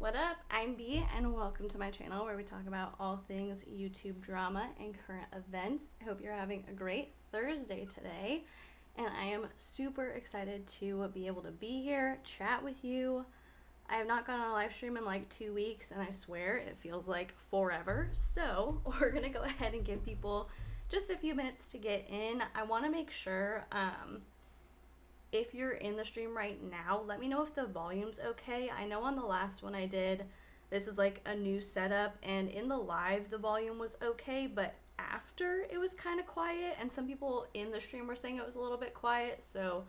What up? I'm B and welcome to my channel where we talk about all things YouTube drama and current events. I hope you're having a great Thursday today and I am super excited to be able to be here, chat with you. I have not gone on a live stream in like 2 weeks and I swear it feels like forever. So we're gonna go ahead and give people just a few minutes to get in. I want to make sure if you're in the stream right now, let me know if the volume's okay. I know on the last one I did, this is like a new setup, and in the live the volume was okay, but after it was kind of quiet, and some people in the stream were saying it was a little bit quiet, so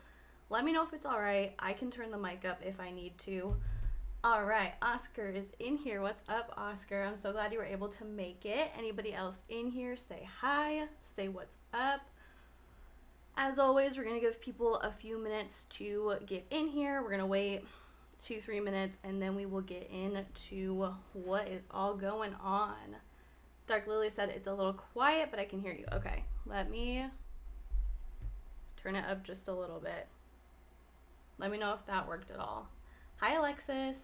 let me know if it's alright. I can turn the mic up if I need to. Alright, Oscar is in here. What's up, Oscar? I'm so glad you were able to make it. Anybody else in here, say hi, say what's up. As always, we're going to give people a few minutes to get in here. We're going to wait 2-3 minutes and then we will get into what is all going on. Dark Lily said it's a little quiet, but I can hear you. Okay, let me turn it up just a little bit. Let me know if that worked at all. Hi, Alexis.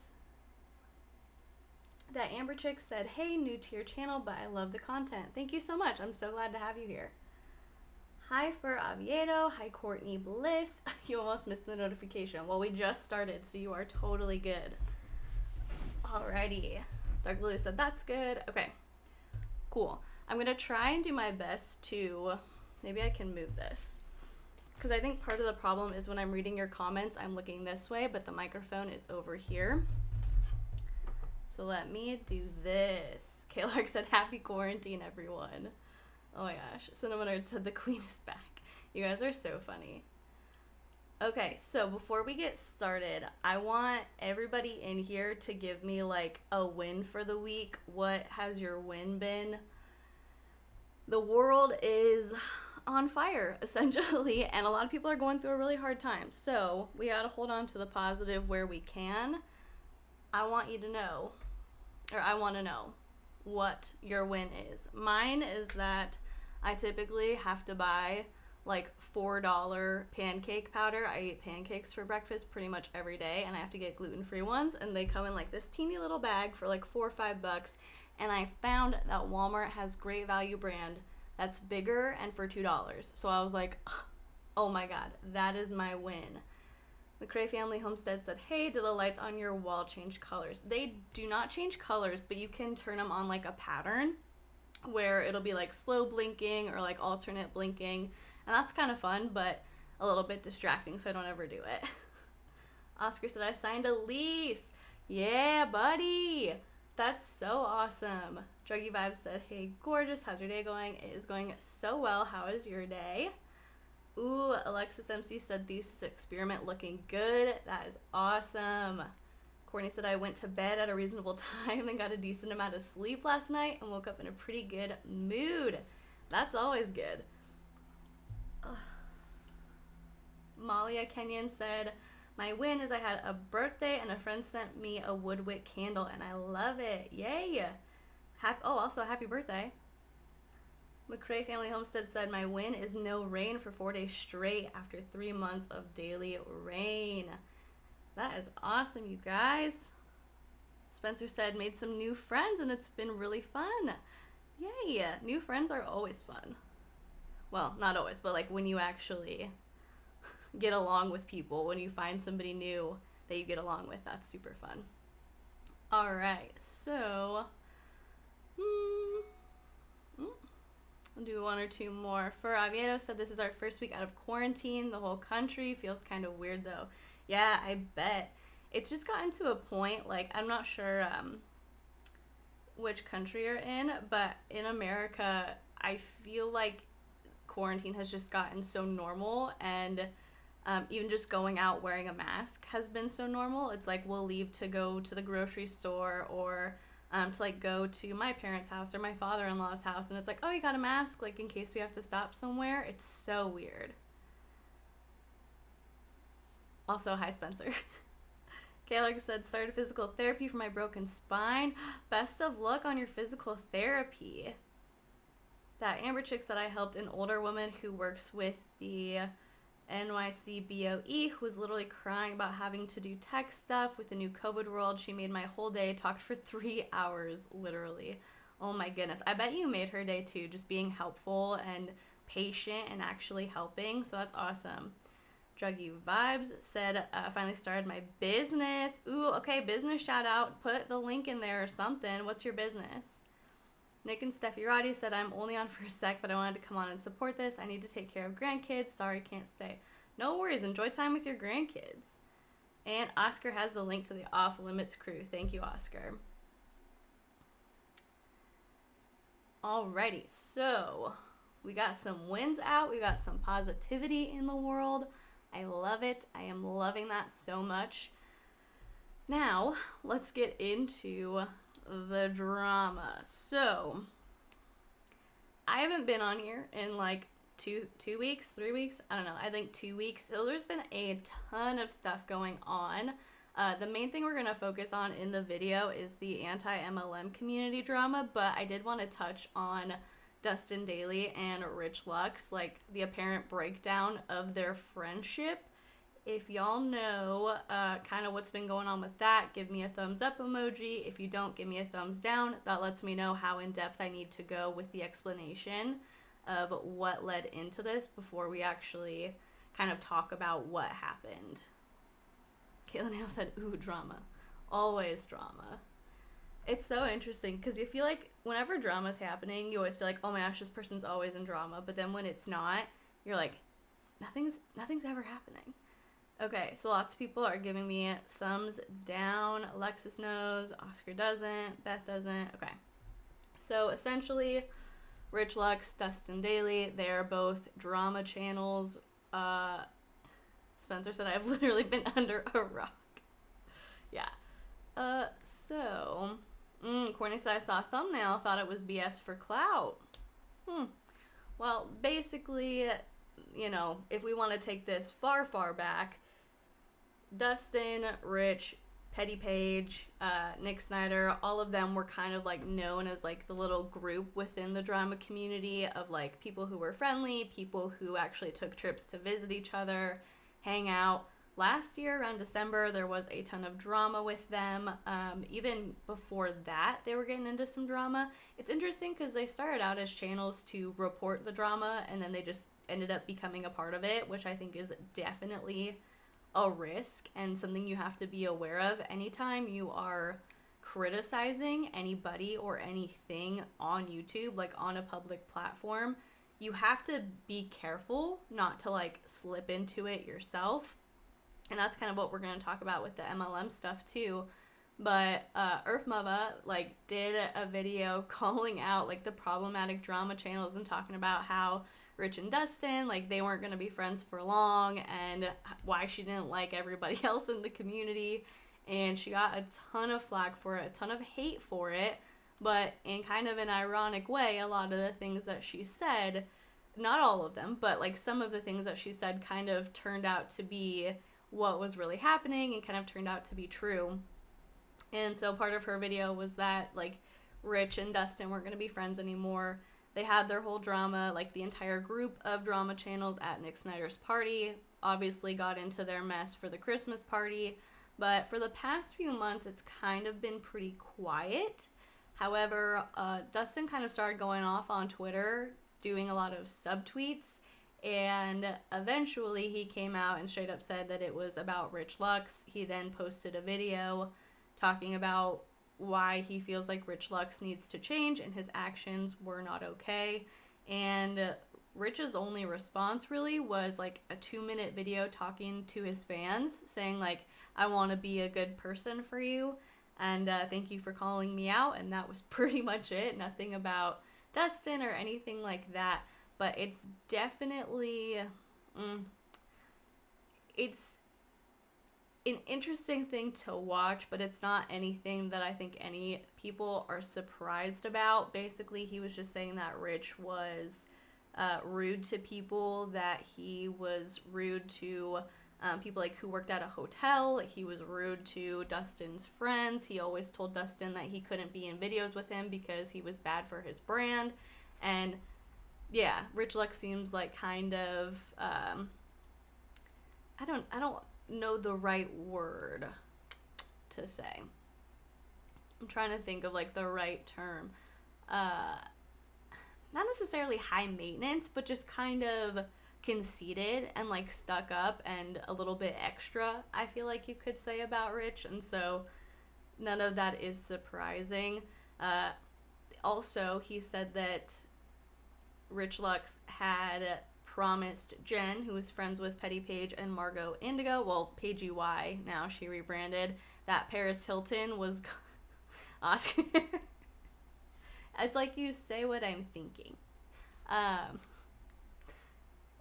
That Amber Chick said, hey, new to your channel, but I love the content. Thank you so much. I'm so glad to have you here. Hi for Oviedo. Hi Courtney Bliss. You almost missed the notification. Well, we just started, so you are totally good. Alrighty. Dark Lily said that's good. Okay, cool. I'm gonna try and do my best to, maybe I can move this, because I think part of the problem is when I'm reading your comments, I'm looking this way, but the microphone is over here. So let me do this. Kaylark said, happy quarantine, everyone. Oh my gosh, Cinnamon Nerd said the queen is back. You guys are so funny. Okay, so before we get started, I want everybody in here to give me like a win for the week. What has your win been? The world is on fire, essentially, and a lot of people are going through a really hard time. So we gotta hold on to the positive where we can. I want you to know, or I want to know what your win is. Mine is that I typically have to buy like $4 pancake powder. I eat pancakes for breakfast pretty much every day, and I have to get gluten-free ones, and they come in like this teeny little bag for like $4 or $5. And I found that Walmart has Great Value brand that's bigger and for $2. So I was like, oh my god, that is my win. The Cray Family Homestead said, hey, do the lights on your wall change colors? They do not change colors, but you can turn them on like a pattern where it'll be like slow blinking or like alternate blinking. And that's kind of fun, but a little bit distracting, so I don't ever do it. Oscar said, I signed a lease. Yeah, buddy. That's so awesome. Druggy Vibes said, hey, gorgeous. How's your day going? It is going so well. How is your day? Ooh, Alexis MC said thesis experiment looking good. That is awesome. Courtney said I went to bed at a reasonable time and got a decent amount of sleep last night and woke up in a pretty good mood. That's always good. Malia Kenyon said, my win is I had a birthday and a friend sent me a woodwick candle and I love it. Yay! Also happy birthday. McCray Family Homestead said, my win is no rain for 4 days straight after 3 months of daily rain. That is awesome, you guys. Spencer said, made some new friends and it's been really fun. Yay! New friends are always fun. Well, not always, but like when you actually get along with people, when you find somebody new that you get along with, that's super fun. Alright, so I'll do 1 or 2 more. For Oviedo said this is our first week out of quarantine. The whole country feels kind of weird though. Yeah, I bet. It's just gotten to a point, like, I'm not sure which country you're in, but in America, I feel like quarantine has just gotten so normal, and even just going out wearing a mask has been so normal. It's like we'll leave to go to the grocery store or to like go to my parents' house or my father-in-law's house, and it's like, oh, you got a mask, like in case we have to stop somewhere. It's so weird. Also, hi Spencer. Kayla said, started physical therapy for my broken spine. Best of luck on your physical therapy. That Amber Chick said I helped an older woman who works with the NYCBOE, who was literally crying about having to do tech stuff with the new COVID world. She made my whole day, talked for 3 hours, literally. Oh my goodness. I bet you made her day too, just being helpful and patient and actually helping. So that's awesome. Druggy Vibes said, finally started my business. Ooh, okay, business shout out. Put the link in there or something. What's your business? Nick and Steffi Roddy said, I'm only on for a sec, but I wanted to come on and support this. I need to take care of grandkids. Sorry, can't stay. No worries. Enjoy time with your grandkids. And Oscar has the link to the Off Limits crew. Thank you, Oscar. Alrighty, so we got some wins out. We got some positivity in the world. I love it. I am loving that so much. Now, let's get into the drama. So, I haven't been on here in like two weeks, 3 weeks. I don't know. I think 2 weeks. So there's been a ton of stuff going on. The main thing we're going to focus on in the video is the anti-MLM community drama, but I did want to touch on Dustin Dailey and Rich Lux, like the apparent breakdown of their friendship. If y'all know kind of what's been going on with that, give me a thumbs up emoji. If you don't, give me a thumbs down. That lets me know how in depth I need to go with the explanation of what led into this before we actually kind of talk about what happened. Caitlin Hale said, ooh, drama. Always drama. It's so interesting because you feel like whenever drama's happening, you always feel like, oh my gosh, this person's always in drama. But then when it's not, you're like, nothing's ever happening. Okay, so lots of people are giving me thumbs down. Alexis knows, Oscar doesn't, Beth doesn't. Okay, so essentially, Rich Lux, Dustin Dailey, they're both drama channels. Spencer said, I've literally been under a rock. Yeah. Courtney said, I saw a thumbnail, thought it was BS for clout. Well, basically, you know, if we want to take this far, far back, Dustin, Rich, Petty Page, Nick Snyder, all of them were kind of like known as like the little group within the drama community of like people who were friendly, people who actually took trips to visit each other, hang out. Last year around December, there was a ton of drama with them. Even before that, they were getting into some drama. It's interesting because they started out as channels to report the drama, and then they just ended up becoming a part of it, which I think is definitely a risk and something you have to be aware of anytime you are criticizing anybody or anything on YouTube, like on a public platform. You have to be careful not to like slip into it yourself. And that's kind of what we're going to talk about with the MLM stuff too. But Earth Mava like did a video calling out like the problematic drama channels and talking about how Rich and Dustin, like they weren't going to be friends for long, and why she didn't like everybody else in the community. And she got a ton of flack for it, a ton of hate for it. But in kind of an ironic way, a lot of the things that she said, not all of them, but like some of the things that she said kind of turned out to be what was really happening and kind of turned out to be true. And so part of her video was that like Rich and Dustin weren't going to be friends anymore. They had their whole drama, like the entire group of drama channels at Nick Snyder's party, obviously got into their mess for the Christmas party. But for the past few months, it's kind of been pretty quiet. However, Dustin kind of started going off on Twitter, doing a lot of subtweets. And eventually he came out and straight up said that it was about Rich Lux. He then posted a video talking about why he feels like Rich Lux needs to change and his actions were not okay. And Rich's only response really was like a 2-minute video talking to his fans saying like, I want to be a good person for you and thank you for calling me out. And that was pretty much it. Nothing about Dustin or anything like that. But it's definitely, it's an interesting thing to watch, but it's not anything that I think any people are surprised about. Basically, he was just saying that Rich was rude to people, that he was rude to people like who worked at a hotel. He was rude to Dustin's friends. He always told Dustin that he couldn't be in videos with him because he was bad for his brand. And yeah, Rich Lux seems like kind of I don't know the right word to say. I'm trying to think of like the right term. Not necessarily high maintenance, but just kind of conceited and like stuck up and a little bit extra, I feel like you could say about Rich. And so none of that is surprising. Also, he said that Rich Lux had promised Jen, who was friends with Petty Page and Margot Indigo, well, Paige UI, now she rebranded, that Paris Hilton was Oscar. It's like you say what I'm thinking.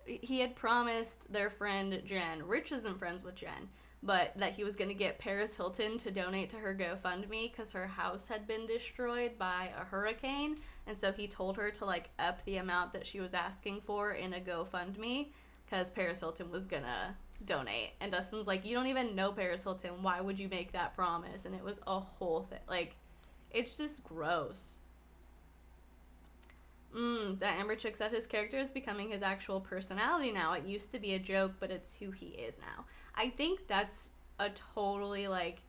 He had promised their friend Jen, Rich isn't friends with Jen, but that he was going to get Paris Hilton to donate to her GoFundMe because her house had been destroyed by a hurricane. And so he told her to like up the amount that she was asking for in a GoFundMe because Paris Hilton was going to donate. And Dustin's like, you don't even know Paris Hilton. Why would you make that promise? And it was a whole thing. Like, it's just gross. That Amber chick said his character is becoming his actual personality now. It used to be a joke, but it's who he is now. I think that's a totally, like,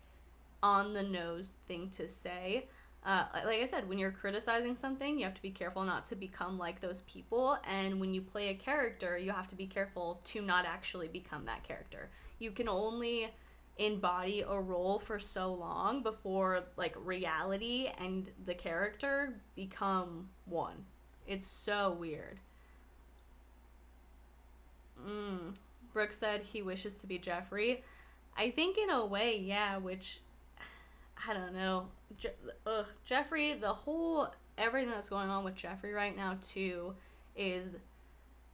on the nose thing to say. Like I said, when you're criticizing something, you have to be careful not to become like those people. And when you play a character, you have to be careful to not actually become that character. You can only embody a role for so long before, like, reality and the character become one. It's so weird. Brooke said he wishes to be Jeffrey. I think in a way, yeah, which, I don't know. Jeffrey, everything that's going on with Jeffrey right now, too, is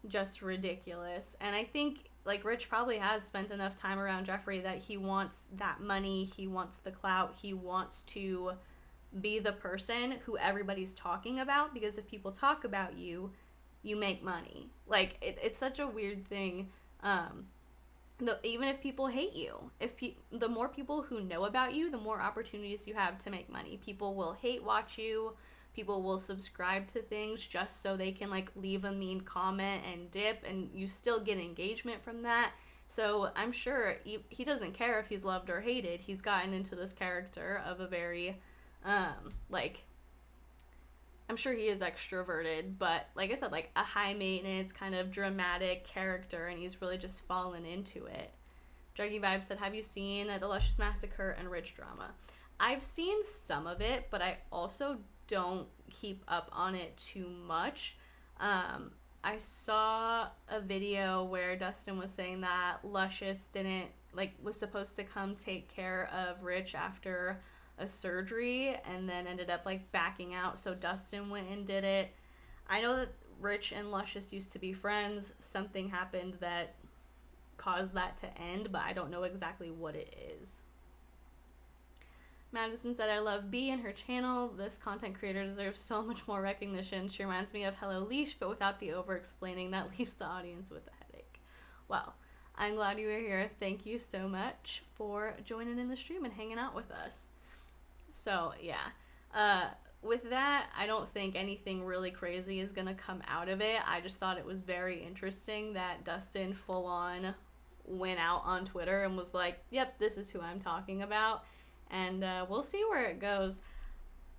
just ridiculous. And I think, like, Rich probably has spent enough time around Jeffrey that he wants that money, he wants the clout, he wants to be the person who everybody's talking about, because if people talk about you, you make money. Like, it's such a weird thing. Even if people hate you, the more people who know about you, the more opportunities you have to make money. People will hate watch you. People will subscribe to things just so they can, like, leave a mean comment and dip, and you still get engagement from that. So I'm sure he doesn't care if he's loved or hated. He's gotten into this character of a very I'm sure he is extroverted, but like I said, like a high maintenance kind of dramatic character, and he's really just fallen into it. Druggy Vibe said, have you seen The Luscious Massacre and Rich Drama? I've seen some of it, but I also don't keep up on it too much. I saw a video where Dustin was saying that Luscious was supposed to come take care of Rich after a surgery and then ended up like backing out, so Dustin went and did it. I know that Rich and Luscious used to be friends. Something happened that caused that to end, but I don't know exactly what it is. Madison said, I love B and her channel. This content creator deserves so much more recognition. She reminds me of Hello Leash, but without the over-explaining that leaves the audience with a headache. Well, I'm glad you were here. Thank you so much for joining in the stream and hanging out with us. So, yeah. With that, I don't think anything really crazy is going to come out of it. I just thought it was very interesting that Dustin full-on went out on Twitter and was like, yep, this is who I'm talking about. And we'll see where it goes.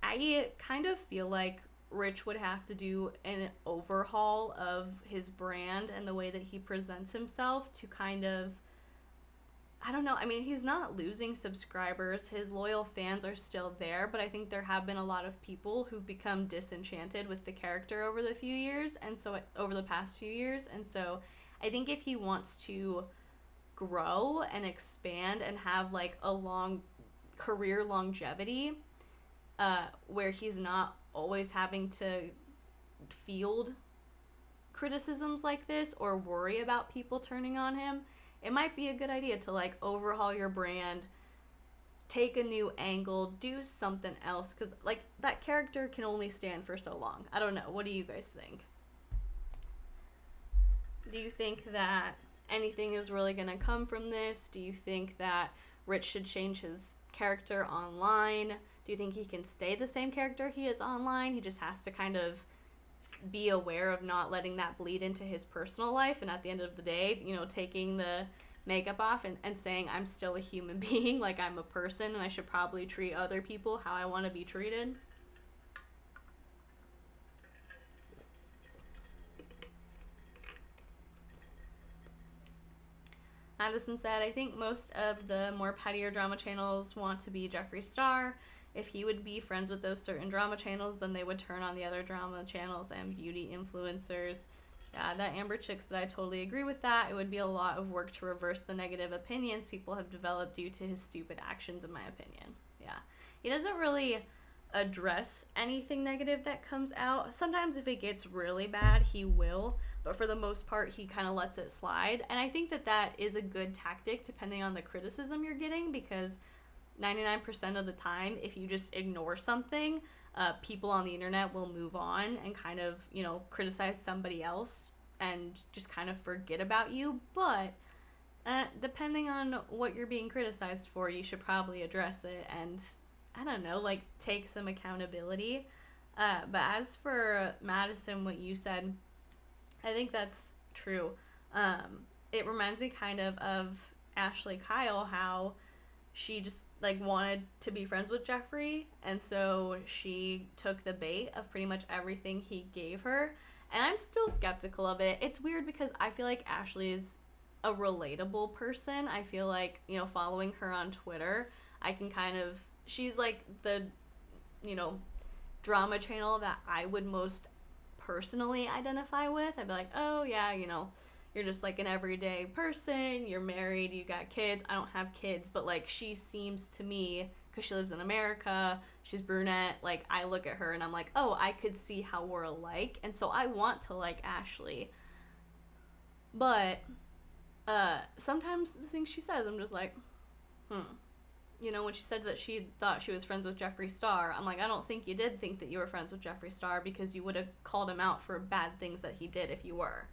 I kind of feel like Rich would have to do an overhaul of his brand and the way that he presents himself to kind of, I don't know. I mean, he's not losing subscribers. His loyal fans are still there, but I think there have been a lot of people who've become disenchanted with the character over the past few years. And so I think if he wants to grow and expand and have like a long career longevity, where he's not always having to field criticisms like this or worry about people turning on him, it might be a good idea to like overhaul your brand, take a new angle, do something else, because like that character can only stand for so long. I don't know. What do you guys think? Do you think that anything is really going to come from this? Do you think that Rich should change his character online? Do you think he can stay the same character he is online? He just has to kind of be aware of not letting that bleed into his personal life, and at the end of the day, you know, taking the makeup off and saying I'm still a human being, like I'm a person and I should probably treat other people how I want to be treated. Madison said, I think most of the more pettier drama channels want to be Jeffree Star. If he would be friends with those certain drama channels, then they would turn on the other drama channels and beauty influencers. Yeah, that Amber Chick said, I totally agree with that. It would be a lot of work to reverse the negative opinions people have developed due to his stupid actions, in my opinion. Yeah. He doesn't really address anything negative that comes out. Sometimes if it gets really bad, he will, but for the most part, he kind of lets it slide. And I think that that is a good tactic depending on the criticism you're getting, because 99% of the time, if you just ignore something, people on the internet will move on and kind of, you know, criticize somebody else and just kind of forget about you. But depending on what you're being criticized for, you should probably address it and, I don't know, like, take some accountability. But as for Madison, what you said, I think that's true. It reminds me kind of Ashley Kyle, how she just, like, wanted to be friends with Jeffree, and so she took the bait of pretty much everything he gave her, and I'm still skeptical of it. It's weird because I feel like Ashley is a relatable person. I feel like, you know, following her on Twitter, I can kind of, she's like the, you know, drama channel that I would most personally identify with. I'd be like, oh yeah, you know, you're just like an everyday person, you're married, you got kids. I don't have kids, but like, she seems to me, because she lives in America, she's brunette, like, I look at her and I'm like, oh, I could see how we're alike, and so I want to like Ashley. But sometimes the things she says, I'm just like, you know, when she said that she thought she was friends with Jeffree Star, I'm like, I don't think you did think that you were friends with Jeffree Star, because you would have called him out for bad things that he did if you were.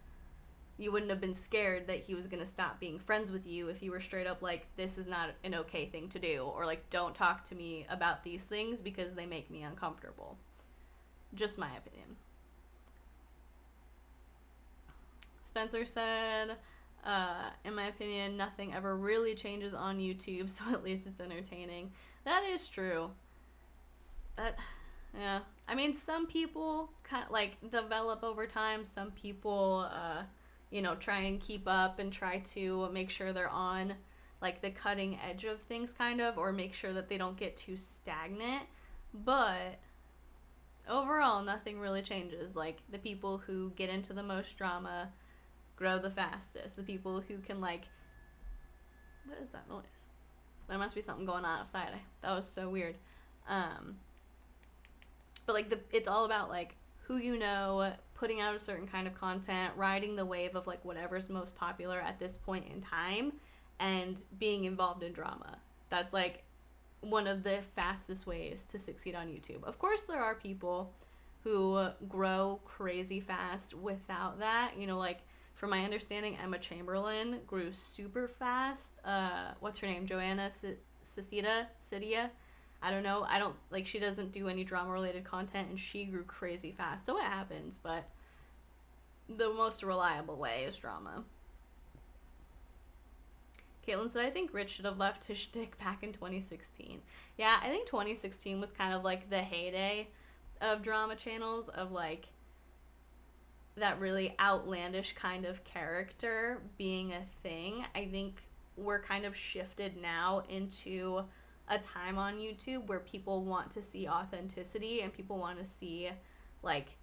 You wouldn't have been scared that he was going to stop being friends with you if you were straight up like, this is not an okay thing to do, or like, don't talk to me about these things because they make me uncomfortable. Just my opinion. Spencer said, in my opinion, nothing ever really changes on YouTube, so at least it's entertaining. That is true. Yeah. I mean, some people kind of like develop over time. Some people, you know, try and keep up and try to make sure they're on like the cutting edge of things, kind of, or make sure that they don't get too stagnant. But overall, nothing really changes. Like, the people who get into the most drama grow the fastest. The people who can, like, what is that noise? There must be something going on outside. That was so weird. But like, it's all about like who you know, putting out a certain kind of content, riding the wave of like whatever's most popular at this point in time, and being involved in drama. That's like one of the fastest ways to succeed on YouTube. Of course, there are people who grow crazy fast without that. You know, like, from my understanding, Emma Chamberlain grew super fast. What's her name? Joanna Sidia? I don't know. I don't, like, she doesn't do any drama-related content, and she grew crazy fast. So it happens, but the most reliable way is drama. Caitlin said, I think Rich should have left his shtick back in 2016. Yeah, I think 2016 was kind of like the heyday of drama channels, of like that really outlandish kind of character being a thing. I think we're kind of shifted now into a time on YouTube where people want to see authenticity, and people want to see, like,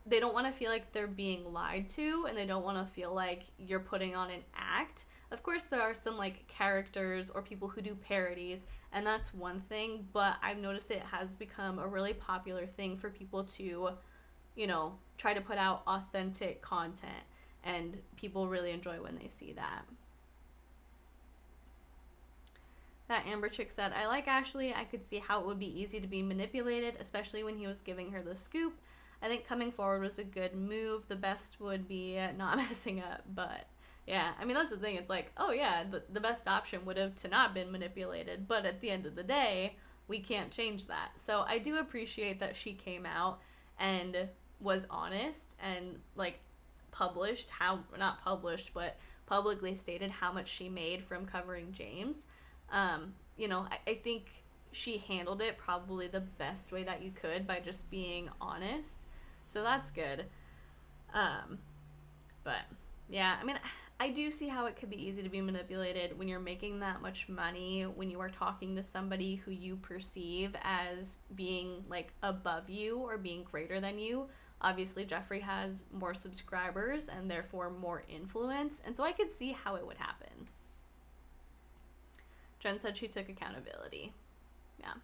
they don't want to feel like they're being lied to, and they don't want to feel like you're putting on an act. Of course, there are some, like, characters or people who do parodies, and that's one thing, but I've noticed it has become a really popular thing for people to, you know, try to put out authentic content, and people really enjoy when they see that. That Amber Chick said, I like Ashley. I could see how it would be easy to be manipulated, especially when he was giving her the scoop. I think coming forward was a good move. The best would be not messing up, but yeah, I mean, that's the thing. It's like, oh yeah, the best option would have to not been manipulated, but at the end of the day, we can't change that. So I do appreciate that she came out and was honest and, like, published but publicly stated how much she made from covering James. I think she handled it probably the best way that you could by just being honest. So that's good. But yeah, I mean, I do see how it could be easy to be manipulated when you're making that much money, when you are talking to somebody who you perceive as being like above you or being greater than you. Obviously, Jeffree has more subscribers and therefore more influence, and so I could see how it would happen. Jen said she took accountability. Yeah.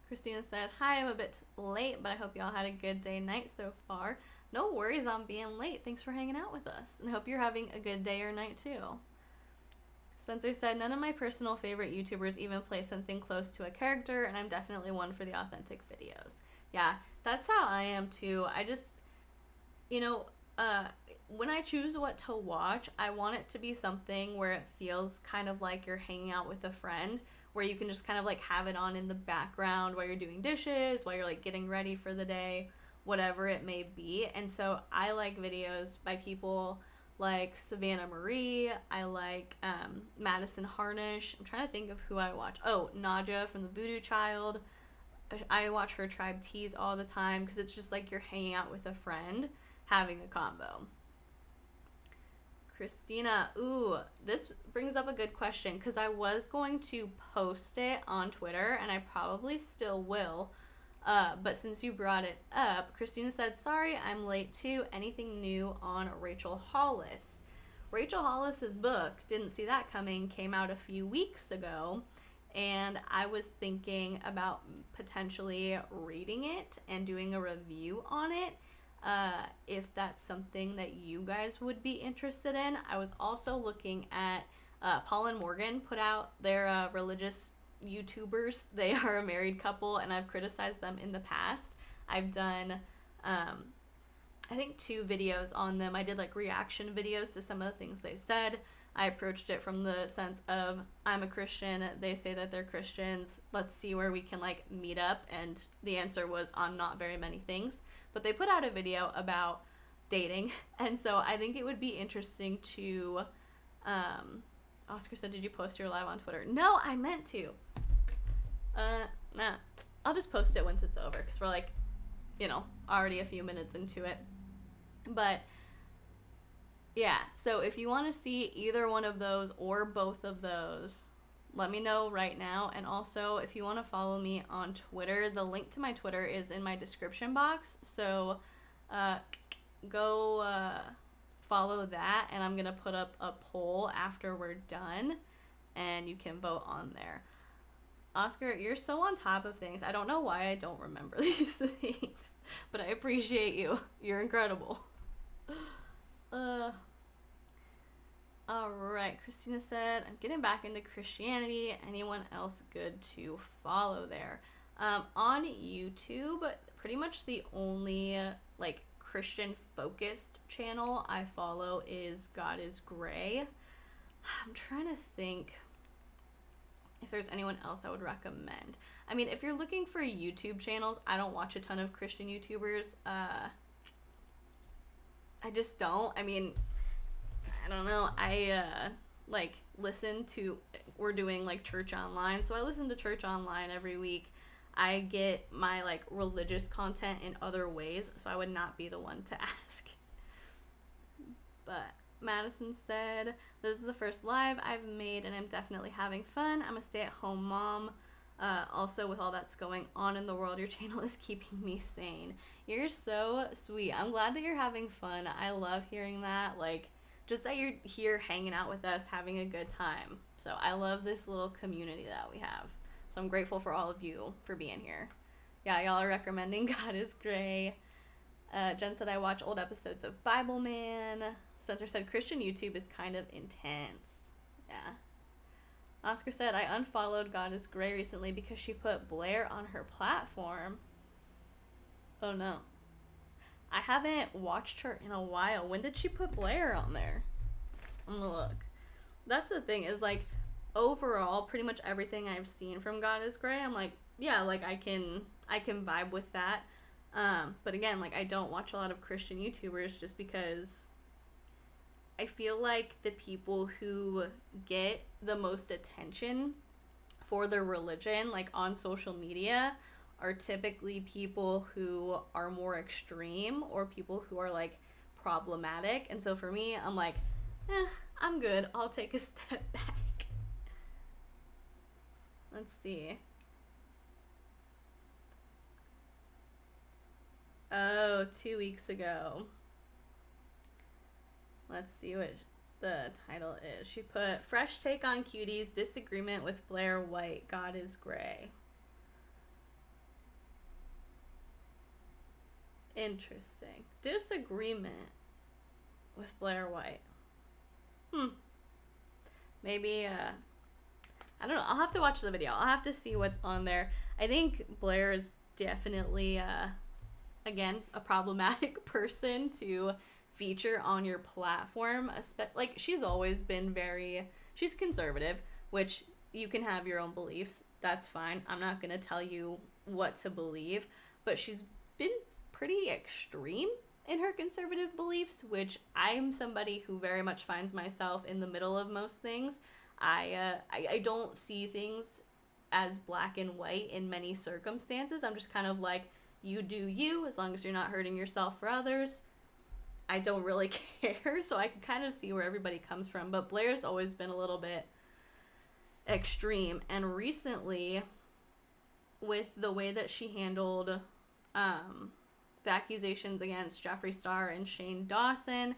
Christina said, hi, I'm a bit late, but I hope y'all had a good day night so far. No worries on being late. Thanks for hanging out with us, and I hope you're having a good day or night too. Spencer said, none of my personal favorite YouTubers even play something close to a character, and I'm definitely one for the authentic videos. Yeah, that's how I am too. I just, when I choose what to watch, I want it to be something where it feels kind of like you're hanging out with a friend, where you can just kind of like have it on in the background while you're doing dishes, while you're like getting ready for the day, whatever it may be. And so I like videos by people like Savannah Marie. I like Madison Harnish. I'm trying to think of who I watch. Oh, Naja from the Voodoo Child. I watch her Tribe Teas all the time because it's just like you're hanging out with a friend having a combo. Christina, ooh, this brings up a good question because I was going to post it on Twitter and I probably still will. But since you brought it up, Christina said, sorry, I'm late too. Anything new on Rachel Hollis? Rachel Hollis's book, didn't see that coming, came out a few weeks ago. And I was thinking about potentially reading it and doing a review on it. If that's something that you guys would be interested in. I was also looking at Paul and Morgan put out their religious YouTubers. They are a married couple, and I've criticized them in the past. I've done I think 2 videos on them. I did like reaction videos to some of the things they said. I approached it from the sense of, I'm a Christian, they say that they're Christians, let's see where we can like meet up, and the answer was on not very many things. But they put out a video about dating, and so I think it would be interesting to, Oscar said, did you post your live on Twitter? No, I meant to. Nah, I'll just post it once it's over, because we're like, already a few minutes into it. But yeah, so if you want to see either one of those or both of those, let me know right now. And also, if you want to follow me on Twitter, the link to my Twitter is in my description box. So go follow that, and I'm going to put up a poll after we're done, and you can vote on there. Oscar, you're so on top of things. I don't know why I don't remember these things, but I appreciate you. You're incredible. Alright, Christina said, I'm getting back into Christianity. Anyone else good to follow there? On YouTube, pretty much the only like Christian focused channel I follow is God is Gray. I'm trying to think if there's anyone else I would recommend. I mean, if you're looking for YouTube channels, I don't watch a ton of Christian YouTubers. I just don't. I mean, I don't know. I like listen to, we're doing like church online, so I listen to church online every week. I get my like religious content in other ways, so I would not be the one to ask. But Madison said, this is the first live I've made and I'm definitely having fun. I'm a stay-at-home mom. Also, with all that's going on in the world, your channel is keeping me sane. You're so sweet. I'm glad that you're having fun. I love hearing that. Like, just that you're here hanging out with us, having a good time. So I love this little community that we have. So I'm grateful for all of you for being here. Yeah, y'all are recommending God is Gray. Jen said, I watch old episodes of Bible Man. Spencer said, Christian YouTube is kind of intense. Yeah. Oscar said, I unfollowed God is Gray recently because she put Blair on her platform. Oh no. I haven't watched her in a while. When did she put Blair on there? I'm gonna look. That's the thing, is like, overall, pretty much everything I've seen from God is Gray, I'm like, yeah, like I can vibe with that. But again, like I don't watch a lot of Christian YouTubers just because I feel like the people who get the most attention for their religion, like on social media, are typically people who are more extreme or people who are like problematic. And so for me, I'm like, I'm good. I'll take a step back. Let's see. Oh, 2 weeks ago. Let's see what the title is. She put, fresh take on cuties, disagreement with Blair White, God is gray. Interesting. Disagreement with Blair White. Maybe, I don't know. I'll have to watch the video. I'll have to see what's on there. I think Blair is definitely, again, a problematic person to feature on your platform. Like, she's always been she's conservative, which you can have your own beliefs. That's fine. I'm not going to tell you what to believe, but she's been pretty extreme in her conservative beliefs, which I'm somebody who very much finds myself in the middle of most things. I don't see things as black and white in many circumstances. I'm just kind of like, you do you, as long as you're not hurting yourself or others. I don't really care, so I can kind of see where everybody comes from. But Blair's always been a little bit extreme, and recently, with the way that she handled the accusations against Jeffree Star and Shane Dawson,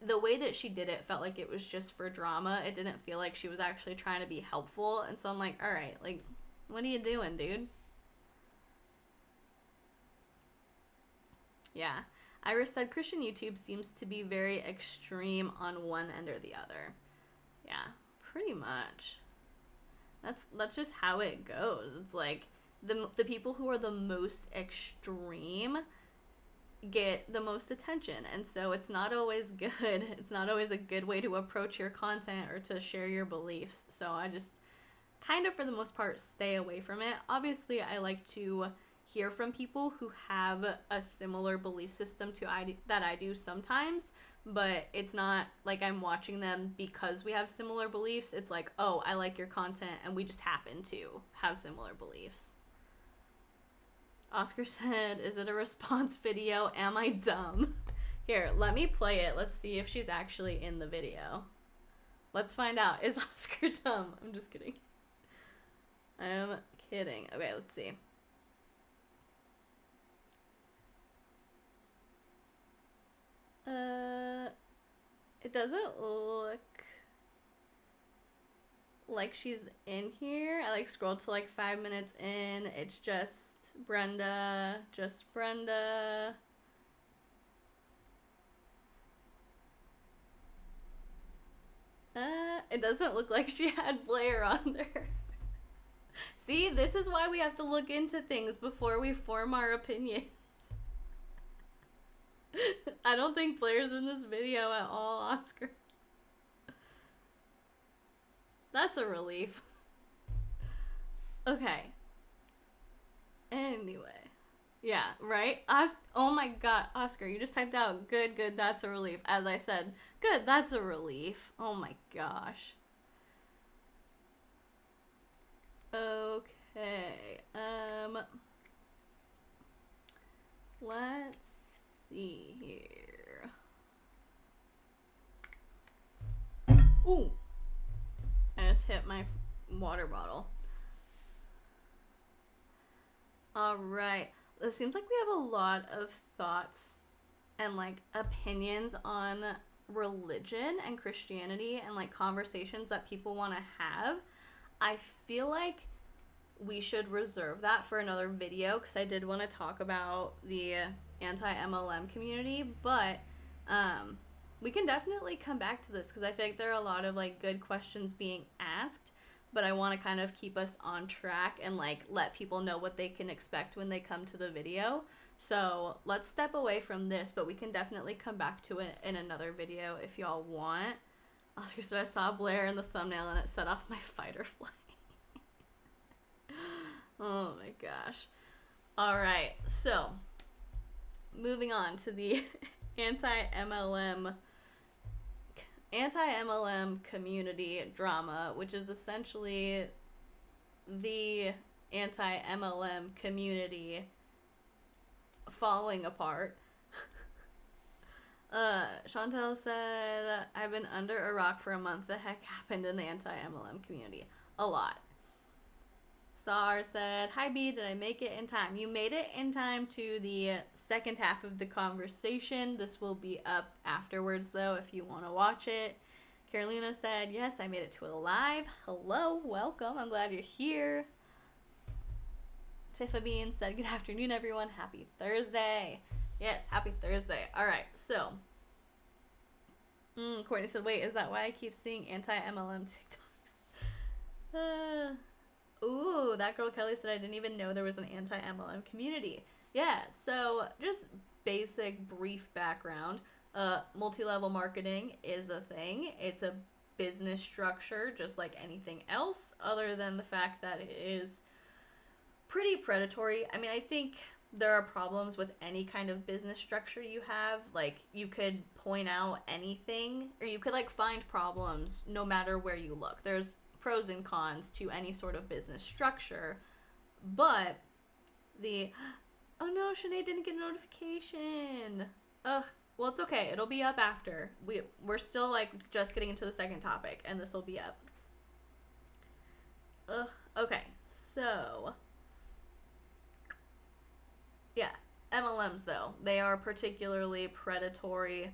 the way that she did it felt like it was just for drama. It didn't feel like she was actually trying to be helpful, and so I'm like, all right, like, what are you doing, dude? Yeah. Iris said Christian YouTube seems to be very extreme on one end or the other. Yeah, pretty much. That's just how it goes. It's like the people who are the most extreme get the most attention, and so it's not always good. It's not always a good way to approach your content or to share your beliefs. So I just kind of, for the most part, stay away from it. Obviously, I like to hear from people who have a similar belief system that I do sometimes, but it's not like I'm watching them because we have similar beliefs. It's like, oh, I like your content and we just happen to have similar beliefs. Oscar said, is it a response video? Am I dumb? Here, let me play it. Let's see if she's actually in the video. Let's find out. Is Oscar dumb? I'm just kidding. I'm kidding. Okay, let's see. It doesn't look like she's in here. I like scrolled to like 5 minutes in. It's just Brenda. It doesn't look like she had Blair on there. See, this is why we have to look into things before we form our opinions. I don't think Blair's in this video at all, Oscar. That's a relief. Okay. Anyway. Yeah, right? Oh my god, Oscar, you just typed out, good, that's a relief. As I said, good, that's a relief. Oh my gosh. Okay. Let's see here. Ooh. I just hit my water bottle. All right. It seems like we have a lot of thoughts and like opinions on religion and Christianity and like conversations that people want to have. I feel like we should reserve that for another video because I did want to talk about the anti-MLM community, but we can definitely come back to this because I feel like there are a lot of like good questions being asked, but I want to kind of keep us on track and like let people know what they can expect when they come to the video. So let's step away from this, but we can definitely come back to it in another video if y'all want. Oscar said I saw Blair in the thumbnail and it set off my fight or flight. Oh my gosh. All right, so moving on to the anti-MLM community drama, which is essentially the anti-MLM community falling apart. Chantel said, I've been under a rock for a month. The heck happened in the anti-MLM community? A lot. Sar said, hi B, did I make it in time? You made it in time to the second half of the conversation. This will be up afterwards though if you want to watch it. Carolina said, yes, I made it to a live. Hello, welcome. I'm glad you're here. Tifa Bean said, good afternoon everyone. Happy Thursday. Yes, happy Thursday. All right, so Courtney said, wait, is that why I keep seeing anti-MLM TikToks? Ooh, that girl Kelly said, I didn't even know there was an anti-MLM community. Yeah, so just basic brief background. Multi-level marketing is a thing. It's a business structure just like anything else, other than the fact that it is pretty predatory. I mean, I think there are problems with any kind of business structure you have. Like, you could point out anything, or you could like find problems no matter where you look. There's pros and cons to any sort of business structure, but oh no, Sinead didn't get a notification. Ugh. Well, it's okay. It'll be up after. We're still like just getting into the second topic, and this will be up. Ugh. Okay. So, yeah, MLMs though, they are particularly predatory.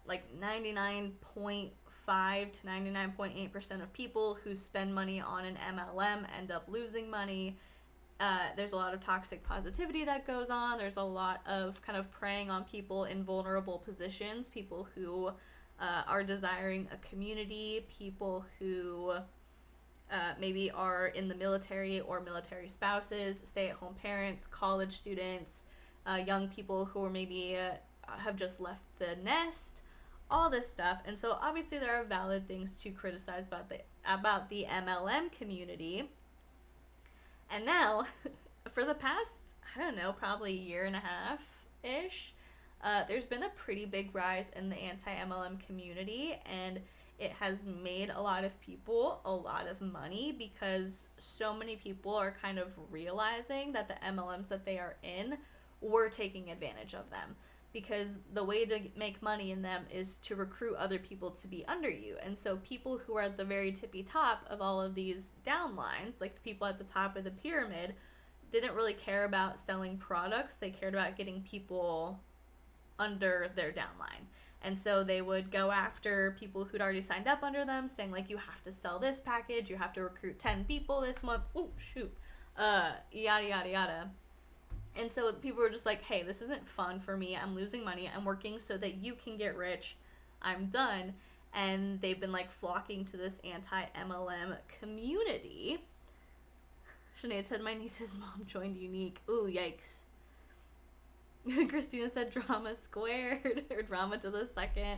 Like 99.5 to 99.8% of people who spend money on an MLM end up losing money. There's a lot of toxic positivity that goes on. There's a lot of kind of preying on people in vulnerable positions, people who are desiring a community, people who maybe are in the military or military spouses, stay-at-home parents, college students, young people who are maybe have just left the nest, all this stuff. And so obviously there are valid things to criticize about the MLM community. And now, for the past, I don't know, probably year and a half-ish, there's been a pretty big rise in the anti-MLM community, and it has made a lot of people a lot of money because so many people are kind of realizing that the MLMs that they are in were taking advantage of them. Because the way to make money in them is to recruit other people to be under you. And so people who are at the very tippy top of all of these downlines, like the people at the top of the pyramid, didn't really care about selling products. They cared about getting people under their downline. And so they would go after people who'd already signed up under them, saying like, you have to sell this package, you have to recruit 10 people this month, yada, yada, yada. And so people were just like, hey, this isn't fun for me. I'm losing money. I'm working so that you can get rich. I'm done. And they've been like flocking to this anti-MLM community. Sinead said, my niece's mom joined Unique. Ooh, yikes. Christina said, drama squared, or drama to the second.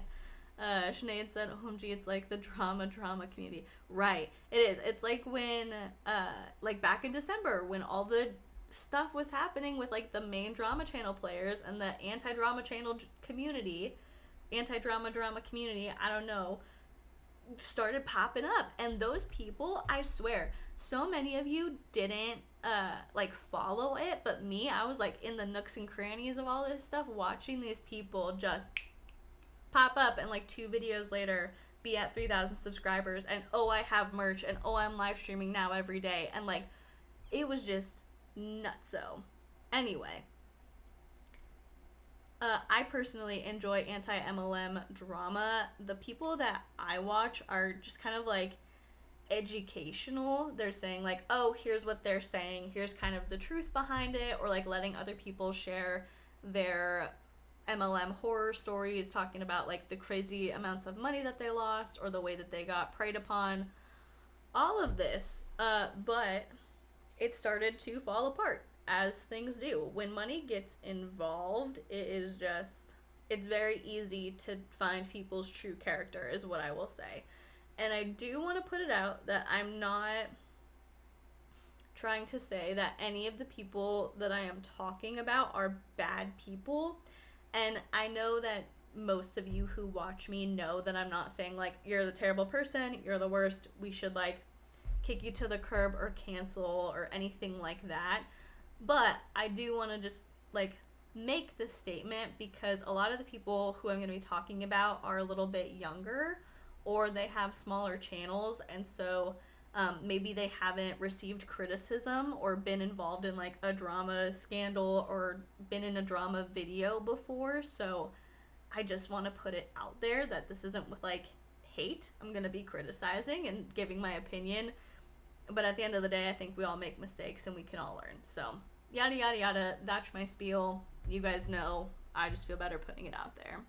Sinead said, OMG, it's like the drama community. Right. It is. It's like when, like back in December, when all the stuff was happening with like the main drama channel players and the anti-drama community, I don't know, started popping up. And those people, I swear, so many of you didn't like follow it, but me, I was like in the nooks and crannies of all this stuff, watching these people just pop up and like 2 videos later be at 3,000 subscribers, and oh, I have merch, and oh, I'm live streaming now every day, and like it was just nutso. Anyway, I personally enjoy anti-MLM drama. The people that I watch are just kind of like educational. They're saying like, oh, here's what they're saying, here's kind of the truth behind it, or like letting other people share their MLM horror stories, talking about like the crazy amounts of money that they lost or the way that they got preyed upon, all of this. But it started to fall apart, as things do. When money gets involved, it's very easy to find people's true character, is what I will say. And I do want to put it out that I'm not trying to say that any of the people that I am talking about are bad people. And I know that most of you who watch me know that I'm not saying like you're the terrible person, you're the worst, we should like kick you to the curb or cancel or anything like that. But I do want to just like make this statement because a lot of the people who I'm going to be talking about are a little bit younger, or they have smaller channels, and so maybe they haven't received criticism or been involved in like a drama scandal or been in a drama video before. So I just want to put it out there that this isn't with like hate. I'm going to be criticizing and giving my opinion, but at the end of the day, I think we all make mistakes and we can all learn. So yada yada yada, that's my spiel. You guys know, I just feel better putting it out there.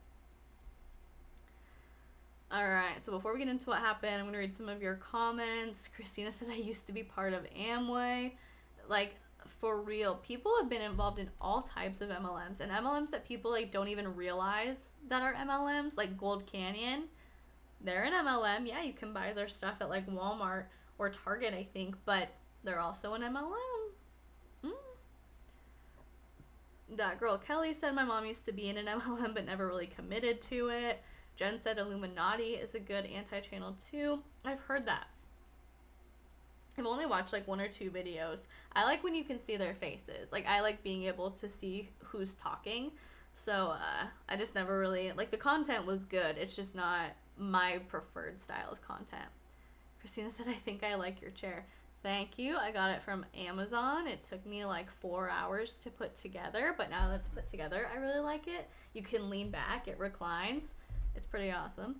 Alright, so before we get into what happened, I'm going to read some of your comments. Christina said, I used to be part of Amway. Like, for real, people have been involved in all types of MLMs, and MLMs that people like don't even realize that are MLMs, like Gold Canyon. They're an MLM. Yeah, you can buy their stuff at like Walmart or Target, I think, but they're also an MLM. That girl Kelly said, my mom used to be in an MLM but never really committed to it. Jen said Illuminati is a good anti-channel too. I've heard that. I've only watched like 1 or 2 videos. I like when you can see their faces. Like, I like being able to see who's talking. So I just never really, like, the content was good. It's just not my preferred style of content. Christina said, I think I like your chair. Thank you. I got it from Amazon. It took me like 4 hours to put together, but now that it's put together, I really like it. You can lean back. It reclines. It's pretty awesome.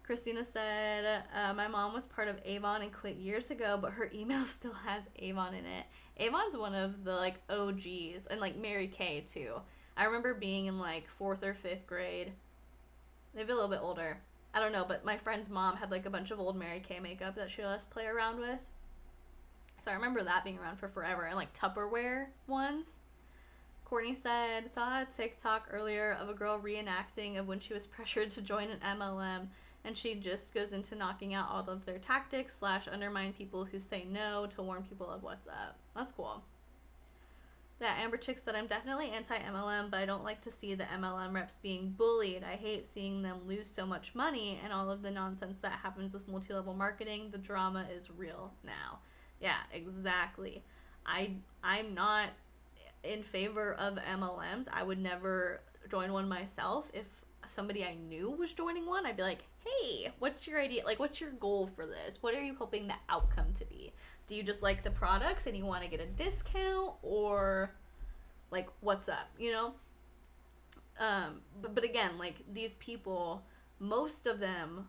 Christina said, my mom was part of Avon and quit years ago, but her email still has Avon in it. Avon's one of the like OGs, and like Mary Kay too. I remember being in like 4th or 5th grade. Maybe a little bit older. I don't know, but my friend's mom had like a bunch of old Mary Kay makeup that she let us play around with. So I remember that being around for forever, and like Tupperware ones. Courtney said, saw a TikTok earlier of a girl reenacting of when she was pressured to join an MLM, and she just goes into knocking out all of their tactics / undermine people who say no to warn people of what's up. That's cool. That Amber Chick said, I'm definitely anti-MLM, but I don't like to see the MLM reps being bullied. I hate seeing them lose so much money and all of the nonsense that happens with multi-level marketing. The drama is real now. Yeah, exactly. I'm not in favor of MLMs. I would never join one myself. If somebody I knew was joining one, I'd be like, hey, what's your idea? Like, what's your goal for this? What are you hoping the outcome to be? Do you just like the products and you want to get a discount, or like what's up, you know? But again, like, these people, most of them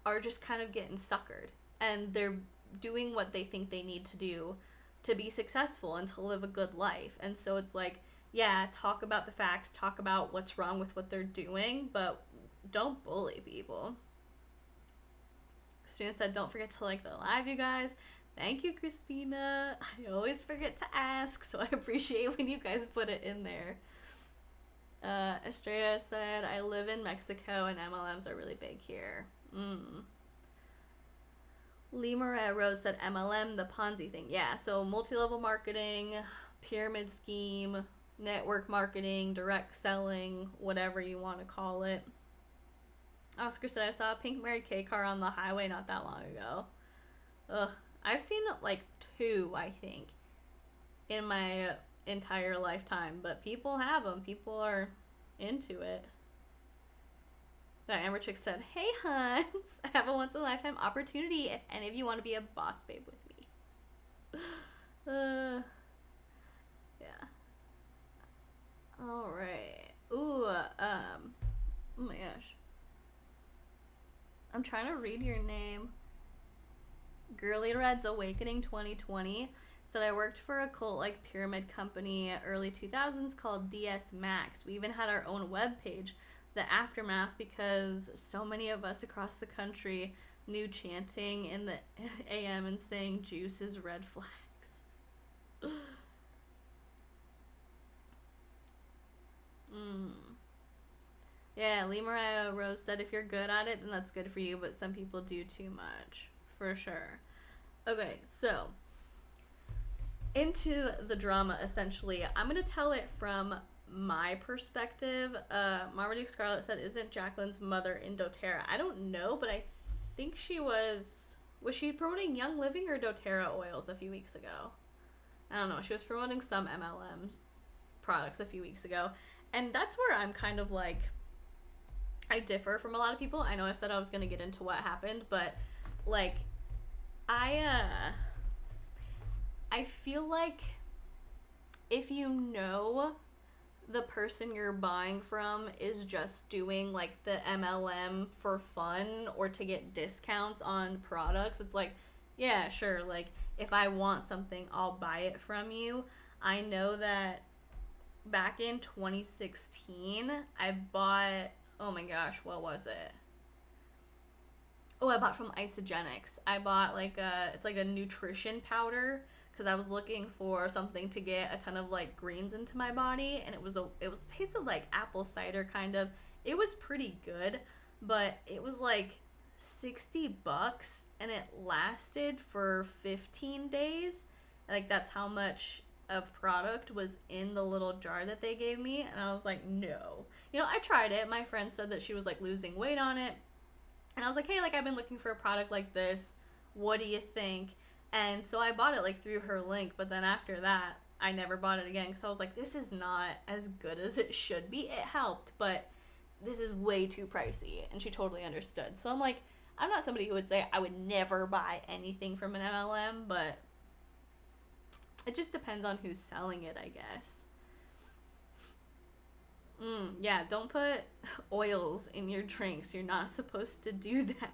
are just kind of getting suckered, and they're doing what they think they need to do to be successful and to live a good life. And so it's like, yeah, talk about the facts, talk about what's wrong with what they're doing, but don't bully people. Christina said, don't forget to like the live, you guys. Thank you, Christina. I always forget to ask, so I appreciate when you guys put it in there. Estrella said, I live in Mexico and MLMs are really big here. Lee Maria Rose said MLM, the Ponzi thing. Yeah, so multi-level marketing, pyramid scheme, network marketing, direct selling, whatever you want to call it. Oscar said, I saw a pink Mary Kay car on the highway not that long ago. Ugh. I've seen like 2, I think, in my entire lifetime, but people have them. People are into it. That Amber Chick said, hey, Huns, I have a once-in-a-lifetime opportunity if any of you want to be a boss babe with me. Yeah. All right. Ooh, oh my gosh. I'm trying to read your name. Girly Red's Awakening 2020 said, I worked for a cult-like pyramid company early 2000s called DS Max. We even had our own webpage, The Aftermath, because so many of us across the country knew chanting in the AM and saying juice is red flags. Yeah, Lee Mariah Rose said, if you're good at it, then that's good for you, but some people do too much. For sure. Okay, so into the drama, essentially. I'm going to tell it from my perspective. Marmaduke Scarlet said, isn't Jacqueline's mother in doTERRA? I don't know, but I think she was she promoting Young Living or doTERRA oils a few weeks ago? I don't know. She was promoting some MLM products a few weeks ago. And that's where I'm kind of like, I differ from a lot of people. I know I said I was going to get into what happened, but like, I feel like if you know the person you're buying from is just doing like the MLM for fun or to get discounts on products, it's like, yeah, sure, like if I want something, I'll buy it from you. I know that back in 2016, I bought, oh my gosh, what was it? Oh, I bought from Isogenics. I bought like it's like a nutrition powder because I was looking for something to get a ton of like greens into my body, and it tasted like apple cider kind of. It was pretty good, but it was like $60 and it lasted for 15 days. Like that's how much of product was in the little jar that they gave me, and I was like, no. You know, I tried it. My friend said that she was like losing weight on it. And I was like, hey, like I've been looking for a product like this. What do you think? And so I bought it like through her link, but then after that, I never bought it again because I was like, this is not as good as it should be. It helped, but this is way too pricey. And she totally understood. So I'm like, I'm not somebody who would say I would never buy anything from an MLM, but it just depends on who's selling it, I guess. Yeah, don't put oils in your drinks. You're not supposed to do that.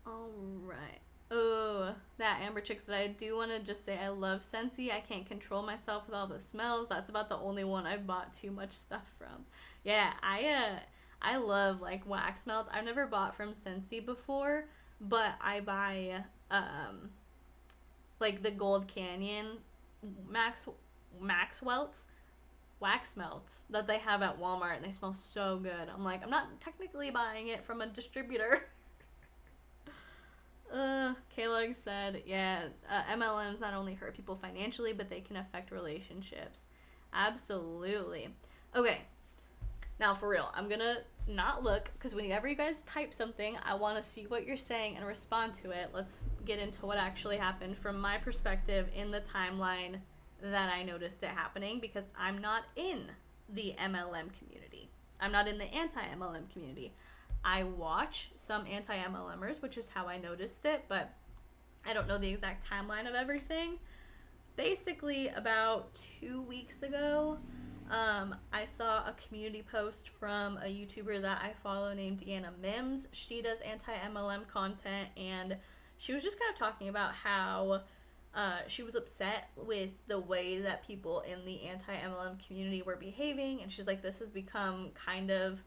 Alright. Oh, that Amber Chick said, I do want to just say I love Scentsy. I can't control myself with all the smells. That's about the only one I've bought too much stuff from. Yeah, I love like wax melts. I've never bought from Scentsy before, but I buy like the Gold Canyon Maxwell's wax melts that they have at Walmart, and they smell so good. I'm like, I'm not technically buying it from a distributor. Kalog said, yeah, MLMs not only hurt people financially, but they can affect relationships. Absolutely. Okay, now for real, I'm gonna not look, because whenever you guys type something, I want to see what you're saying and respond to it. Let's get into what actually happened from my perspective in the timeline that I noticed it happening, because I'm not in the MLM community. I'm not in the anti-MLM community. I watch some anti-MLMers, which is how I noticed it, but I don't know the exact timeline of everything. Basically, about 2 weeks ago, I saw a community post from a YouTuber that I follow named Anti-Mlm. She does anti-MLM content, and she was just kind of talking about how she was upset with the way that people in the anti-MLM community were behaving, and she's like, this has become kind of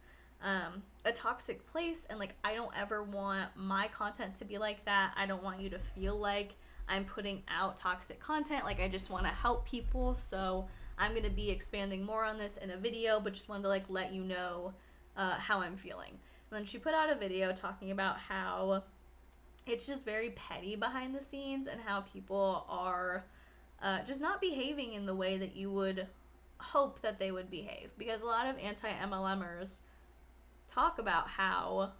a toxic place, and like, I don't ever want my content to be like that. I don't want you to feel like I'm putting out toxic content. Like, I just want to help people, so I'm going to be expanding more on this in a video, but just wanted to like let you know how I'm feeling. And then she put out a video talking about how it's just very petty behind the scenes, and how people are just not behaving in the way that you would hope that they would behave. Because a lot of anti-MLMers talk about how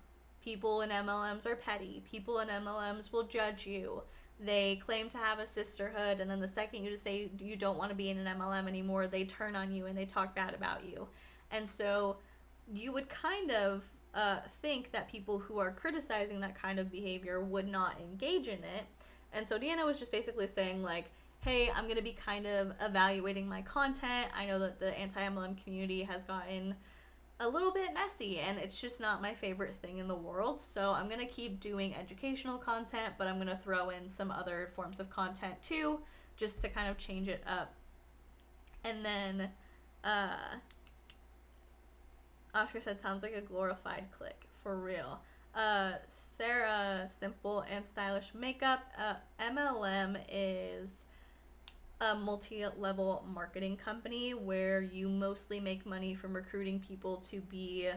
people in MLMs are petty. People in MLMs will judge you. They claim to have a sisterhood, and then the second you just say you don't want to be in an MLM anymore, they turn on you and they talk bad about you. And so you would kind of think that people who are criticizing that kind of behavior would not engage in it. And so Deanna was just basically saying like, hey, I'm going to be kind of evaluating my content. I know that the anti-MLM community has gotten a little bit messy, and it's just not my favorite thing in the world. So I'm going to keep doing educational content, but I'm going to throw in some other forms of content too, just to kind of change it up. And then Oscar said, sounds like a glorified clique, for real. Sarah, simple and stylish makeup. MLM is a multi-level marketing company where you mostly make money from recruiting people to be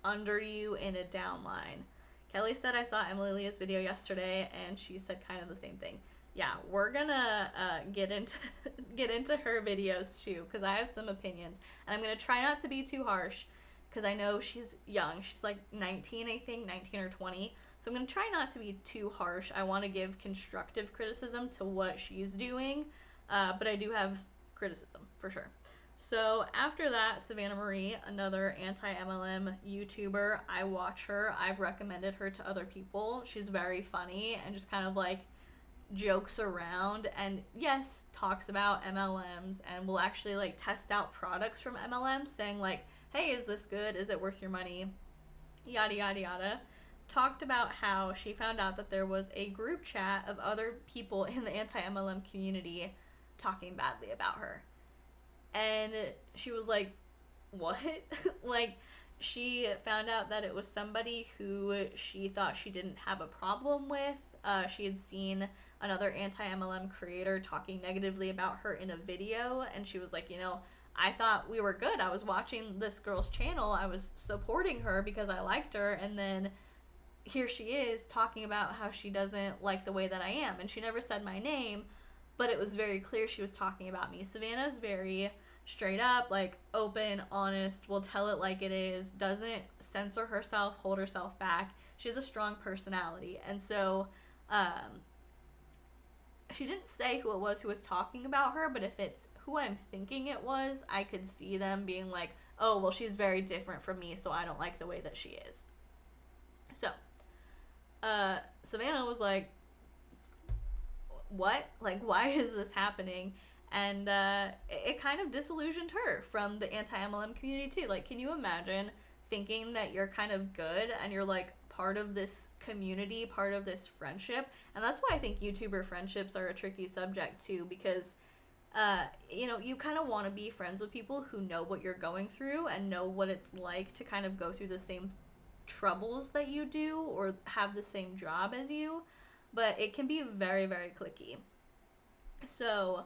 under you in a downline. Kelly said I saw Emily Leah's video yesterday, and she said kind of the same thing. Yeah, we're gonna get into her videos too, because I have some opinions, and I'm gonna try not to be too harsh, because I know she's young. She's like 19, I think, 19 or 20. So I'm gonna try not to be too harsh. I want to give constructive criticism to what she's doing, but I do have criticism for sure. So after that, Savannah Marie, another anti-MLM YouTuber, I watch her. I've recommended her to other people. She's very funny and just kind of like jokes around, and yes, talks about MLMs, and will actually like test out products from MLMs, saying like, hey, is this good? Is it worth your money? Yada, yada, yada. Talked about how she found out that there was a group chat of other people in the anti-MLM community talking badly about her. And she was like, what? Like, she found out that it was somebody who she thought she didn't have a problem with. She had seen another anti-MLM creator talking negatively about her in a video, and she was like, you know, I thought we were good. I was watching this girl's channel. I was supporting her because I liked her, and then here she is talking about how she doesn't like the way that I am. And she never said my name, but it was very clear she was talking about me. Savannah's very straight up, like open, honest, will tell it like it is, doesn't censor herself, hold herself back. She has a strong personality. And so she didn't say who it was who was talking about her, but if it's who I'm thinking it was, I could see them being like, oh, well, she's very different from me, so I don't like the way that she is. So Savannah was like, what? Like, why is this happening? And it kind of disillusioned her from the anti-MLM community too. Like, can you imagine thinking that you're kind of good and you're like part of this community, part of this friendship? And that's why I think YouTuber friendships are a tricky subject too, because you know, you kind of want to be friends with people who know what you're going through and know what it's like to kind of go through the same troubles that you do or have the same job as you, but it can be very, very cliquey. So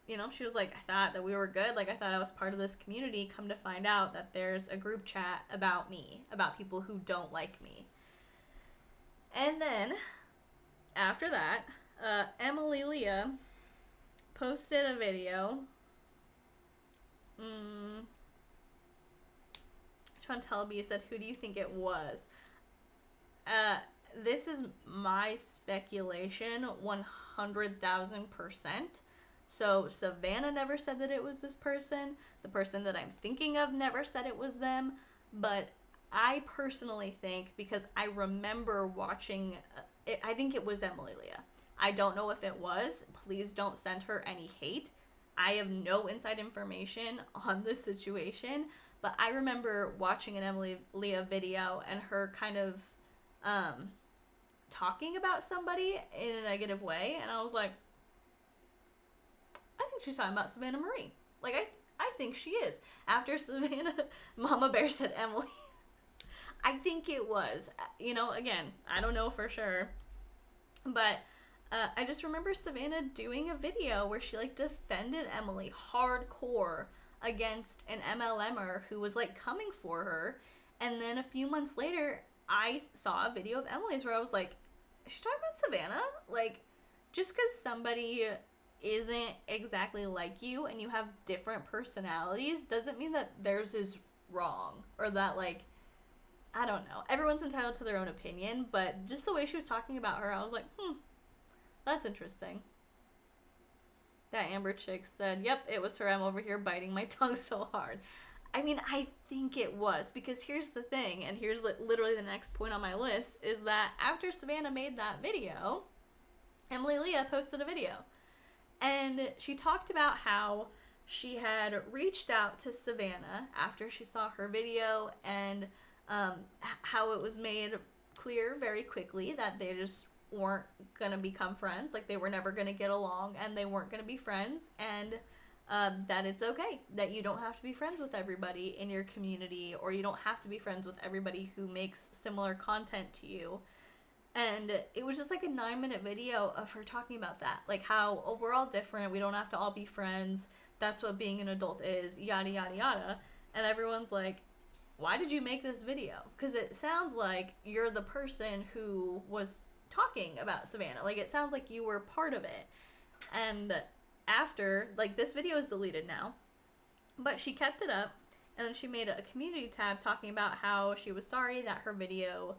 you know, she was like, I thought that we were good, like I thought I was part of this community, come to find out that there's a group chat about me, about people who don't like me. And then after that, Emily Leah posted a video. Chantel B said, who do you think it was? This is my speculation, 100,000%. So Savannah never said that it was this person. The person that I'm thinking of never said it was them. But I personally think, because I remember watching, I think it was Emily Leah. I don't know if it was. Please don't send her any hate. I have no inside information on this situation. But I remember watching an Emily Leah video and her kind of talking about somebody in a negative way, and I was like, I think she's talking about Savannah Marie. Like, I think she is. After Savannah, Mama Bear said Emily. I think it was. You know, again, I don't know for sure, but I just remember Savannah doing a video where she like defended Emily hardcore against an MLMer who was like coming for her, and then a few months later I saw a video of Emily's where I was like, is she talking about Savannah? Like, just because somebody isn't exactly like you and you have different personalities doesn't mean that theirs is wrong, or that, like, I don't know. Everyone's entitled to their own opinion, but just the way she was talking about her, I was like, that's interesting. That Amber chick said, yep, it was her. I'm over here biting my tongue so hard. I mean, I think it was, because here's the thing, and here's literally the next point on my list, is that after Savannah made that video, Emily Leah posted a video. And she talked about how she had reached out to Savannah after she saw her video, and how it was made clear very quickly that they just weren't going to become friends. Like, they were never going to get along, and they weren't going to be friends, and that it's okay, that you don't have to be friends with everybody in your community, or you don't have to be friends with everybody who makes similar content to you. And it was just like a 9-minute video of her talking about that, like how, oh, we're all different, we don't have to all be friends, that's what being an adult is, yada yada yada. And everyone's like, why did you make this video? Because it sounds like you're the person who was talking about Savannah. Like, it sounds like you were part of it. And after, like, this video is deleted now, but she kept it up, and then she made a community tab talking about how she was sorry that her video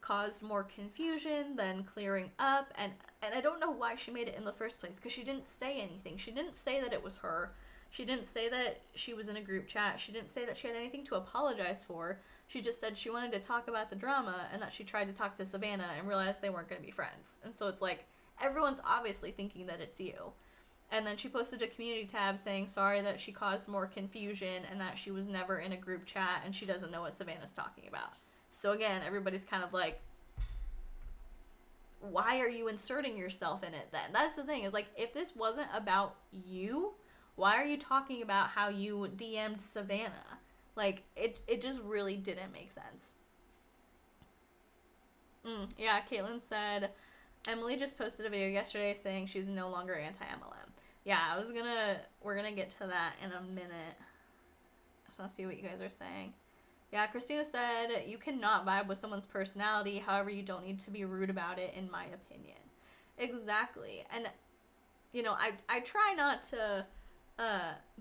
caused more confusion than clearing up, and I don't know why she made it in the first place, because she didn't say anything. She didn't say that it was her. She didn't say that she was in a group chat. She didn't say that she had anything to apologize for. She just said she wanted to talk about the drama, and that she tried to talk to Savannah and realized they weren't going to be friends. And so it's like, everyone's obviously thinking that it's you. And then she posted a community tab saying sorry that she caused more confusion and that she was never in a group chat and she doesn't know what Savannah's talking about. So again, everybody's kind of like, why are you inserting yourself in it then? That's the thing, is like, if this wasn't about you, why are you talking about how you DM'd Savannah? Like, it just really didn't make sense. Yeah, Caitlin said, Emily just posted a video yesterday saying she's no longer anti-MLM. Yeah, we're gonna get to that in a minute. I just want to see what you guys are saying. Yeah, Christina said, you cannot vibe with someone's personality, however, you don't need to be rude about it, in my opinion. Exactly. And, you know, I try not to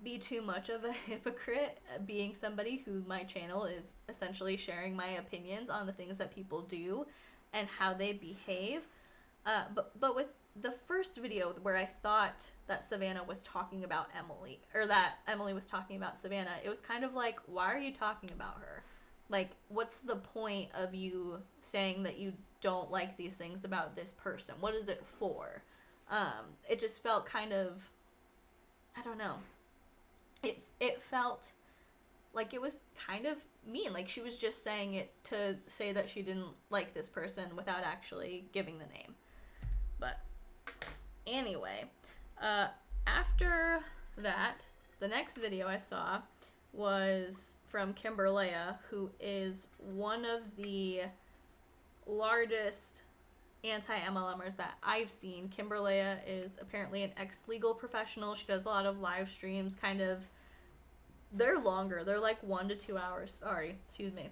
be too much of a hypocrite, being somebody who my channel is essentially sharing my opinions on the things that people do and how they behave. But with the first video where I thought that Savannah was talking about Emily, or that Emily was talking about Savannah, it was kind of like, why are you talking about her? Like, what's the point of you saying that you don't like these things about this person? What is it for? It just felt kind of, I don't know. It felt like it was kind of mean. Like, she was just saying it to say that she didn't like this person without actually giving the name. But anyway, after that, the next video I saw was from Kimberlea, who is one of the largest anti-MLMers that I've seen. Kimberlea is apparently an ex-legal professional. She does a lot of live streams, kind of, they're longer. They're like 1 to 2 hours. Sorry, excuse me.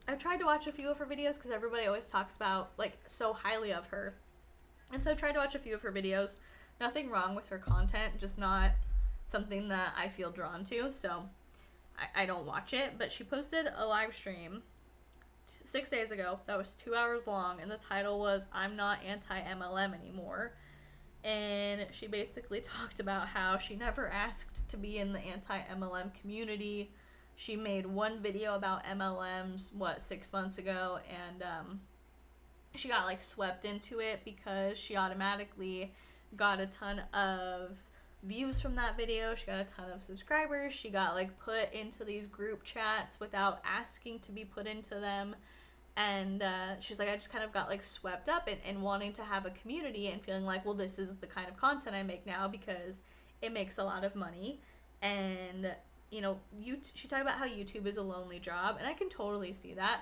I've tried to watch a few of her videos because everybody always talks about, like, so highly of her. And so I tried to watch a few of her videos. Nothing wrong with her content, just not something that I feel drawn to, so I don't watch it. But she posted a live stream 6 days ago that was 2 hours long, and the title was, I'm not anti-MLM anymore. And she basically talked about how she never asked to be in the anti-MLM community. She made one video about MLMs, 6 months ago, and she got, like, swept into it because she automatically got a ton of views from that video. She got a ton of subscribers. She got, like, put into these group chats without asking to be put into them. And she's like, I just kind of got, like, swept up in wanting to have a community and feeling like, well, this is the kind of content I make now because it makes a lot of money. And, you know, she talked about how YouTube is a lonely job, and I can totally see that.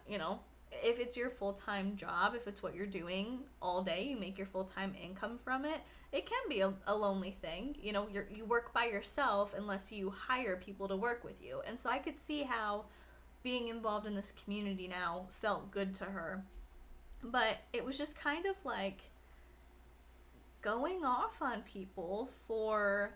You know, if it's your full-time job, if it's what you're doing all day, you make your full-time income from it, it can be a lonely thing. You know, you work by yourself unless you hire people to work with you. And so I could see how being involved in this community now felt good to her. But it was just kind of like going off on people for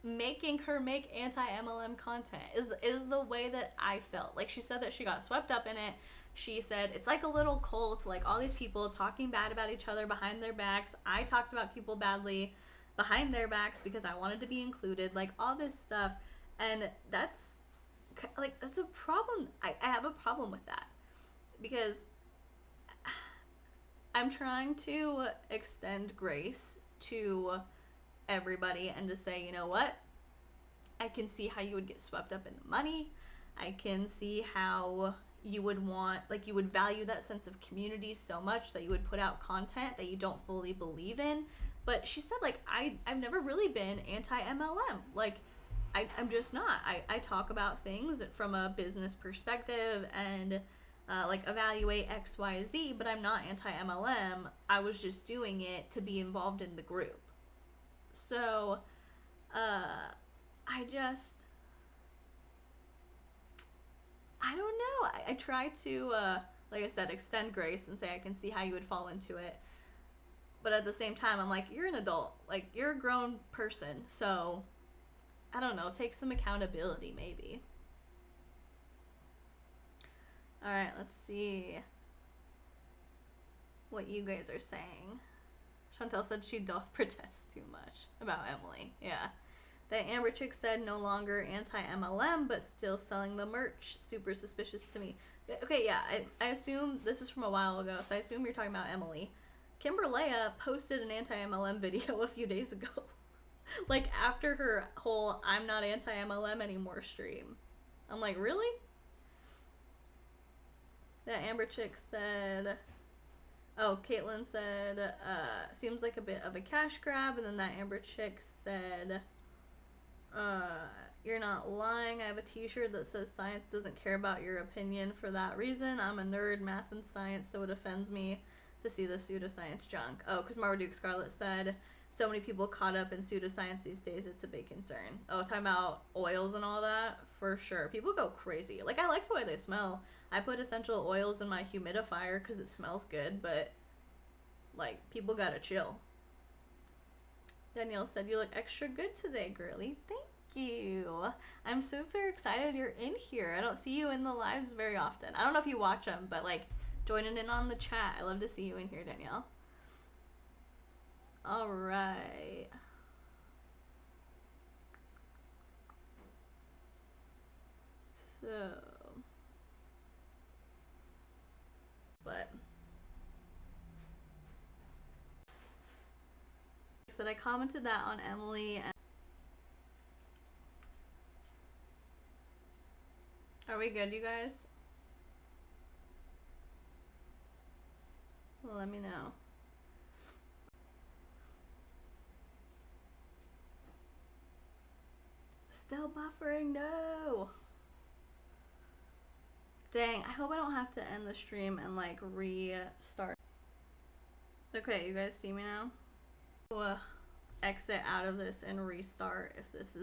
making her make anti-MLM content is the way that I felt. Like, she said that she got swept up in it. She said it's like a little cult, like all these people talking bad about each other behind their backs. I talked about people badly behind their backs because I wanted to be included, like all this stuff. And that's a problem. I have a problem with that because I'm trying to extend grace to everybody and to say, you know what, I can see how you would get swept up in the money. I can see how you would want, like, you would value that sense of community so much that you would put out content that you don't fully believe in. But she said, like, I've never really been anti-MLM. Like, I'm just not. I talk about things from a business perspective, and like evaluate X, Y, Z, but I'm not anti-MLM. I was just doing it to be involved in the group. So, I don't know. I try to, like I said, extend grace and say I can see how you would fall into it. But at the same time, I'm like, you're an adult. Like, you're a grown person. So, I don't know. Take some accountability, maybe. Alright, let's see what you guys are saying. Chantel said she doth protest too much about Emily. Yeah. That Amber chick said no longer anti-MLM, but still selling the merch. Super suspicious to me. Okay, yeah, I assume this was from a while ago, so I assume you're talking about Emily. Kimberlea posted an anti-MLM video a few days ago. Like, after her whole I'm not anti-MLM anymore stream. I'm like, really? That Amber chick said... Oh, Caitlin said, seems like a bit of a cash grab. And then that Amber chick said, you're not lying. I have a t-shirt that says science doesn't care about your opinion for that reason. I'm a nerd, math and science, so it offends me to see the pseudoscience junk. Oh, because Marmaduke Scarlet said, so many people caught up in pseudoscience these days, it's a big concern. Oh, talking about oils and all that? For sure. People go crazy. Like, I like the way they smell. I put essential oils in my humidifier because it smells good, but, like, people gotta chill. Danielle said, you look extra good today, girly. Thank you. I'm super excited you're in here. I don't see you in the lives very often. I don't know if you watch them, but, like, joining in on the chat. I love to see you in here, Danielle. Alright. So... But... said I commented that on Emily and... Are we good, you guys? Well, let me know. Still buffering, no! Dang, I hope I don't have to end the stream and, like, restart. Okay, you guys see me now? Exit out of this and restart if this is